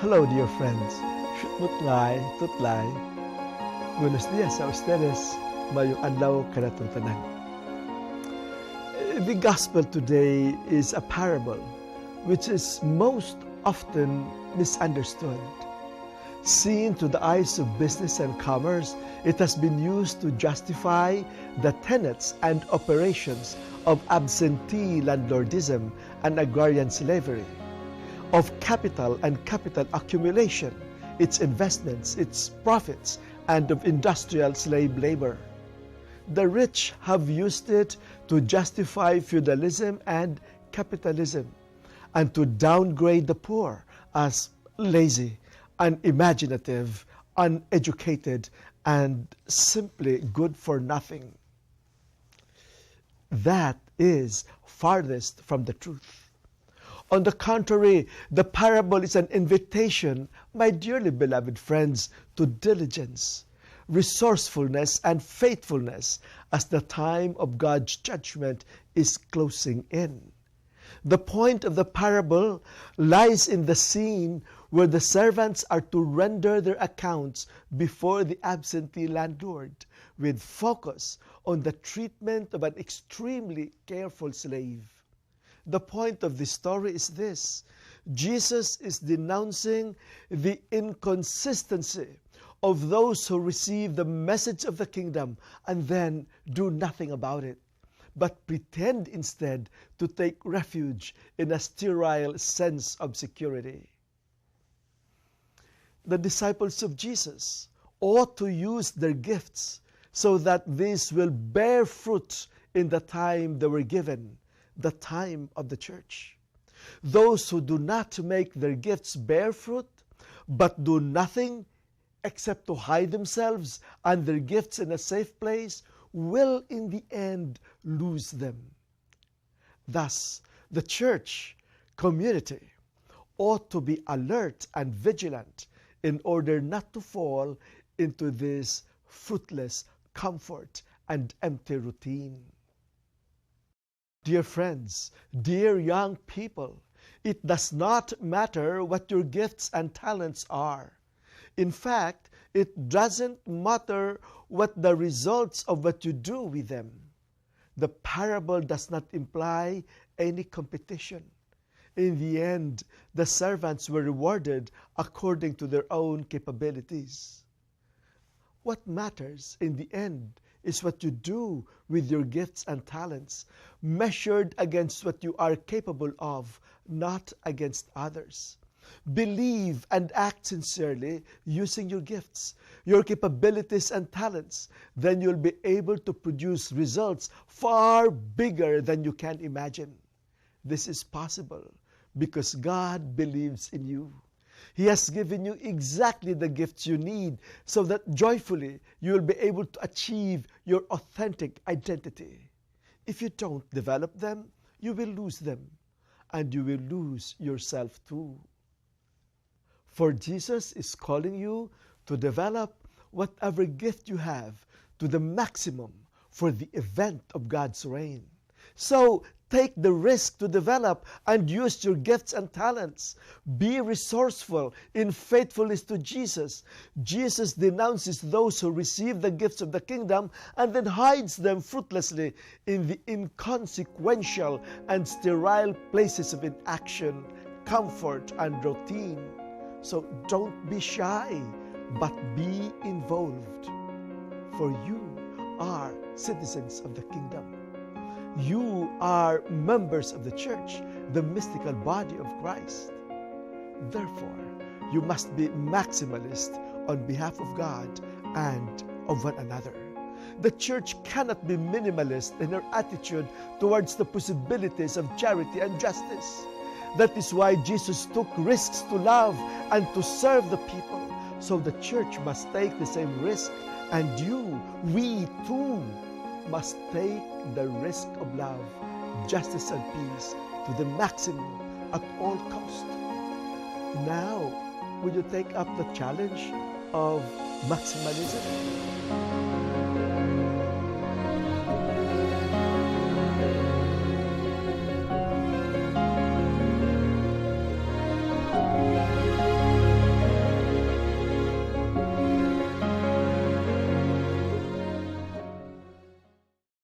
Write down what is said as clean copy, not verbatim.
Hello, dear friends. Shutmutlay, tutlay. Buenos dias a ustedes. Mayong adlaw kanatong tanan. The gospel today is a parable which is most often misunderstood. Seen to the eyes of business and commerce, it has been used to justify the tenets and operations of absentee landlordism and agrarian slavery, of capital and capital accumulation, its investments, its profits, and of industrial slave labor. The rich have used it to justify feudalism and capitalism, and to downgrade the poor as lazy, unimaginative, uneducated, and simply good for nothing. That is farthest from the truth. On the contrary, the parable is an invitation, my dearly beloved friends, to diligence, resourcefulness, and faithfulness as the time of God's judgment is closing in. The point of the parable lies in the scene where the servants are to render their accounts before the absentee landlord, with focus on the treatment of an extremely careful slave. The point of this story is this: Jesus is denouncing the inconsistency of those who receive the message of the kingdom and then do nothing about it, but pretend instead to take refuge in a sterile sense of security. The disciples of Jesus ought to use their gifts so that these will bear fruit in the time they were given, the time of the church. Those who do not make their gifts bear fruit, but do nothing except to hide themselves and their gifts in a safe place, will in the end lose them. Thus, the church community ought to be alert and vigilant in order not to fall into this fruitless comfort and empty routine. Dear friends, dear young people, it does not matter what your gifts and talents are. In fact, it doesn't matter what the results of what you do with them. The parable does not imply any competition. In the end, the servants were rewarded according to their own capabilities. What matters in the end is what you do with your gifts and talents, measured against what you are capable of, not against others. Believe and act sincerely using your gifts, your capabilities and talents. Then you'll be able to produce results far bigger than you can imagine. This is possible because God believes in you. He has given you exactly the gifts you need so that joyfully you will be able to achieve your authentic identity. If you don't develop them, you will lose them, and you will lose yourself too. For Jesus is calling you to develop whatever gift you have to the maximum for the event of God's reign. So take the risk to develop and use your gifts and talents. Be resourceful in faithfulness to Jesus. Jesus denounces those who receive the gifts of the kingdom and then hides them fruitlessly in the inconsequential and sterile places of inaction, comfort, and routine. So don't be shy, but be involved. For you are citizens of the kingdom. You are members of the church, the mystical body of Christ. Therefore, you must be maximalist on behalf of God and of one another. The church cannot be minimalist in her attitude towards the possibilities of charity and justice. That is why Jesus took risks to love and to serve the people. So the church must take the same risk, and we too, must take the risk of love, justice, and peace to the maximum at all cost. Now, will you take up the challenge of maximalism?